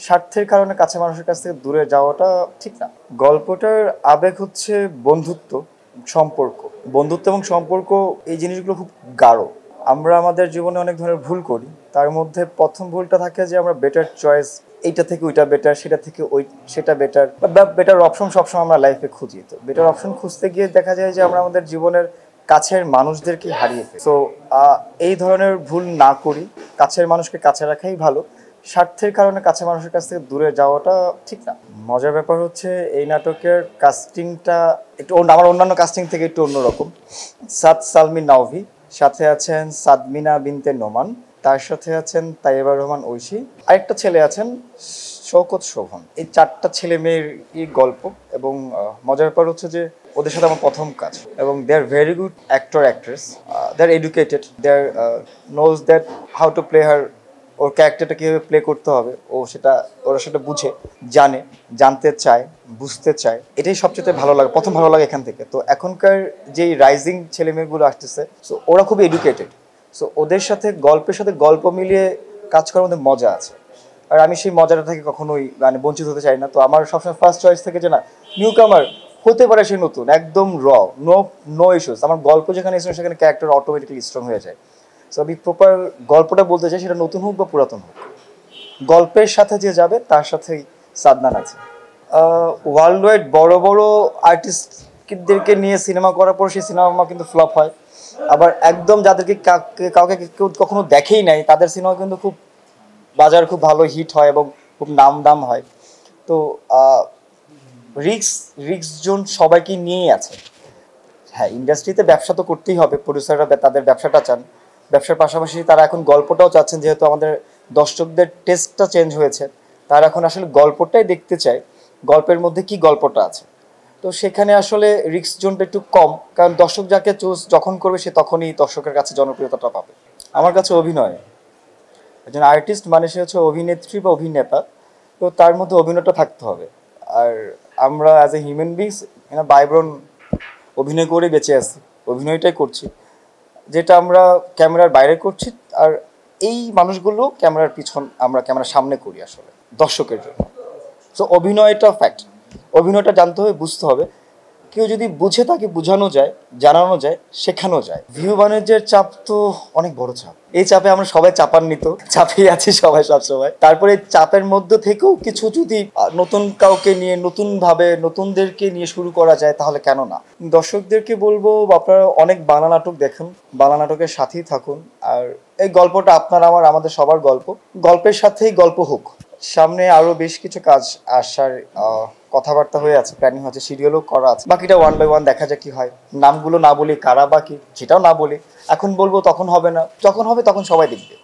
স্বার্থের কারণে কাছের মানুষের কাছ থেকে দূরে যাওয়াটা ঠিক না। গল্পটার আবেগ হচ্ছে বন্ধুত্ব, সম্পর্ক। বন্ধুত্ব এবং সম্পর্ক এই জিনিসগুলো খুব গাঢ়। আমরা আমাদের জীবনে অনেক ধরনের ভুল করি, তার মধ্যে প্রথম ভুলটা থাকে যে আমরা বেটার চয়েস, এইটা থেকে ওইটা বেটার, সেটা থেকে সেটা বেটার, বা বেটার অপশন সবসময় আমরা লাইফে খুঁজি। তো বেটার অপশন খুঁজতে গিয়ে দেখা যায় যে আমরা আমাদের জীবনের কাছের মানুষদেরকে হারিয়ে ফেলি। সো এই ধরনের ভুল না করি, কাছের মানুষকে কাছে রাখাই ভালো। স্বার্থের কারণে কাছের মানুষের কাছ থেকে দূরে যাওয়াটা ঠিক না। মজার ব্যাপার হচ্ছে এই নাটকের কাস্টিংটা একটু আমার অন্যান্য কাস্টিং থেকে একটু অন্যরকম। সাদ সালমিন নাওভি, সাথে আছেন সাদমিনা বিনতে নোমান, তার সাথে আছেন তাইবা রহমান ঐশী, আরেকটা ছেলে আছেন শওকত শোভন। এই 4টা ছেলে মেয়ের গল্প। এবং মজার ব্যাপার হচ্ছে যে ওদের সাথে আমার প্রথম কাজ, এবং they are very good actor actress. They are educated, they are knows that how to play her, ওর ক্যারেক্টারটা কীভাবে প্লে করতে হবে ওরা সেটা বুঝে, জানতে চায়, বুঝতে চায়। এটাই সবচেয়ে ভালো লাগে, প্রথম ভালো লাগে এখান থেকে। তো এখনকার যেই রাইজিং ছেলেমেয়েগুলো আসতেছে, সো ওরা খুব এডুকেটেড। সো ওদের সাথে গল্পের সাথে গল্প মিলিয়ে কাজ করার মধ্যে মজা আছে, আর আমি সেই মজাটা থেকে কখনোই বঞ্চিত হতে চাই না। তো আমার সবসময় ফার্স্ট চয়েস থেকে যে না, নিউ কামার হতে পারে সে নতুন, একদম নো ইস্যুস। আমার গল্প যেখানে স্ট্রং সেখানে ক্যারেক্টার অটোমেটিক্যালি স্ট্রং হয়ে যায়। সো আমি প্রপার গল্পটা বলতে চাই, সেটা নতুন হোক বা পুরাতন হোক, গল্পের সাথে যে যাবে তার সাথেই সাদনান আছে। ওয়ার্ল্ড ওয়াইড বড় বড় আর্টিস্টদেরকে নিয়ে সিনেমা করার পর সেই সিনেমা কিন্তু ফ্লপ হয়। আবার একদম যাদেরকে কাউকে কেউ কখনো দেখেই নাই, তাদের সিনেমা কিন্তু খুব বাজার খুব ভালো হিট হয় এবং খুব নাম হয়। তো রিক্স জোন সবাইকে নিয়েই আছে। হ্যাঁ, ইন্ডাস্ট্রিতে ব্যবসা তো করতেই হবে, প্রডিউসাররা তাদের ব্যবসাটা চান, ব্যবসার পাশাপাশি তারা এখন গল্পটাও চাচ্ছেন। যেহেতু আমাদের দর্শকদের টেস্টটা চেঞ্জ হয়েছে, তারা এখন আসলে গল্পটাই দেখতে চায়, গল্পের মধ্যে কি গল্পটা আছে। তো সেখানে আসলে রিক্স জোনটা একটু কম, কারণ দর্শক যাকে চুজ যখন করবে সে তখনই দর্শকের কাছে জনপ্রিয়তাটা পাবে। আমার কাছে অভিনয়, একজন আর্টিস্ট মানে সে হচ্ছে অভিনেত্রী বা অভিনেতা, তো তার মধ্যে অভিনয়টা থাকতে হবে। আর আমরা অ্যাজ এ হিউম্যান বিংস বাইব্রন অভিনয় করে বেঁচে আছি, অভিনয়টাই করছি, যেটা আমরা ক্যামেরার বাইরে করছি। আর এই মানুষগুলো ক্যামেরার পিছন, আমরা ক্যামেরার সামনে করি আসলে দর্শকের জন্য। সো অভিনয়টা ফ্যাক্ট, অভিনয়টা জানতে হবে, বুঝতে হবে। কেউ যদি বুঝে তাকে বোঝানো যায়, জানানো যায়, শেখানো যায়। ভিউ বাণিজ্যের চাপ তো অনেক বড় চাপ, এই চাপে আমরা সবাই চাপান্বিত, চাপেই আছি সবাই সবসময়। তারপরে চাপের মধ্যে থেকেও কিছু যদি নতুন কাউকে নিয়ে, নতুনভাবে নতুনদেরকে নিয়ে শুরু করা যায়, তাহলে কেন না। দর্শকদেরকে বলবো আপনারা অনেক বাংলা নাটক দেখুন, বাংলা নাটকের সাথেই থাকুন। আর এই গল্পটা আমাদের সবার গল্প, গল্পের সাথেই গল্প হোক। সামনে আরো বেশ কিছু কাজ আসার কথাবার্তা হয়ে আছে, প্ল্যানিং হচ্ছে, শিডিউলও করা আছে। বাকিটা ওয়ান বাই ওয়ান দেখা যাক কি হয়। নামগুলো না বলি, কারা বাকি সেটাও না বলি, এখন বলবো তখন হবে না, যখন হবে তখন সবাই দেখবে।